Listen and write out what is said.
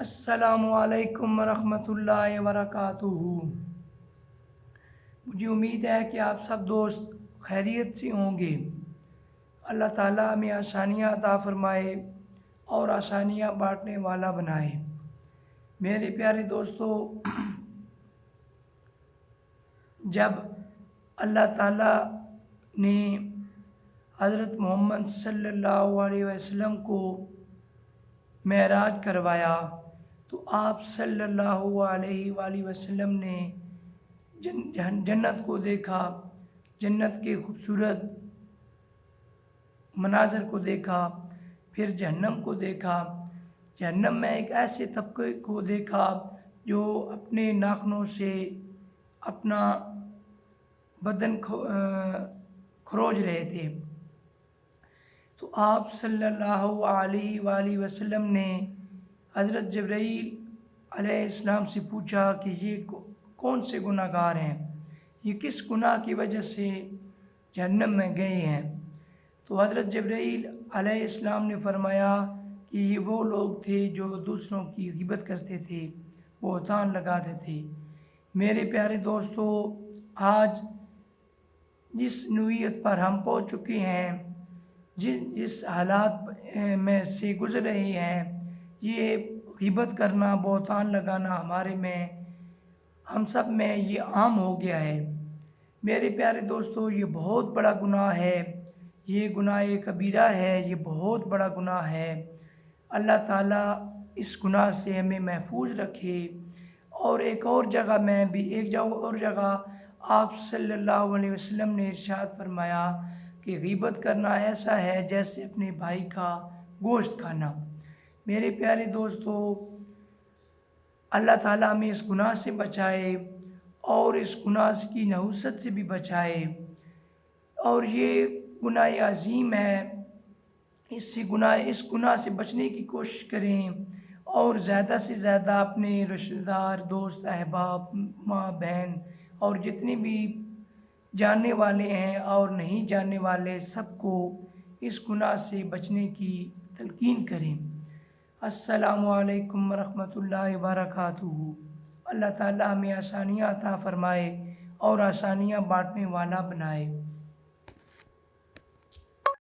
السلام علیکم ورحمۃ اللہ وبرکاتہ۔ مجھے امید ہے کہ آپ سب دوست خیریت سے ہوں گے۔ اللہ تعالیٰ ہمیں آسانیاں عطا فرمائے اور آسانیاں بانٹنے والا بنائے۔ میرے پیارے دوستو، جب اللہ تعالیٰ نے حضرت محمد صلی اللہ علیہ وسلم کو معراج کروایا تو آپ صلی اللہ علیہ وآلہ وسلم نے جنت کو دیکھا، جنت کے خوبصورت مناظر کو دیکھا، پھر جہنم کو دیکھا۔ جہنم میں ایک ایسے طبقے کو دیکھا جو اپنے ناخنوں سے اپنا بدن کھروچ رہے تھے۔ تو آپ صلی اللہ علیہ وآلہ وسلم نے حضرت جبرائیل علیہ السلام سے پوچھا کہ یہ کون سے گناہ گار ہیں، یہ کس گناہ کی وجہ سے جہنم میں گئے ہیں؟ تو حضرت جبرائیل علیہ السلام نے فرمایا کہ یہ وہ لوگ تھے جو دوسروں کی غیبت کرتے تھے، بہتان لگاتے تھے۔ میرے پیارے دوستو، آج جس نوعیت پر ہم پہنچ چکے ہیں، جس حالات میں سے گزر رہے ہیں، یہ غیبت کرنا، بہتان لگانا ہمارے میں، ہم سب میں یہ عام ہو گیا ہے۔ میرے پیارے دوستو، یہ بہت بڑا گناہ ہے، یہ گناہ کبیرہ ہے، یہ بہت بڑا گناہ ہے۔ اللہ تعالیٰ اس گناہ سے ہمیں محفوظ رکھے۔ اور ایک اور جگہ آپ صلی اللہ علیہ وسلم نے ارشاد فرمایا کہ غیبت کرنا ایسا ہے جیسے اپنے بھائی کا گوشت کھانا۔ میرے پیارے دوستو، اللہ تعالیٰ ہمیں اس گناہ سے بچائے اور اس گناہ کی نحوست سے بھی بچائے۔ اور یہ گناہ عظیم ہے، اس گناہ سے بچنے کی کوشش کریں اور زیادہ سے زیادہ اپنے رشتہ دار، دوست، احباب، ماں، بہن اور جتنے بھی جاننے والے ہیں اور نہیں جاننے والے سب کو اس گناہ سے بچنے کی تلقین کریں۔ السلام علیکم ورحمۃ اللہ وبرکاتہ۔ اللہ تعالیٰ ہمیں آسانیاں عطا فرمائے اور آسانیاں بانٹنے والا بنائے۔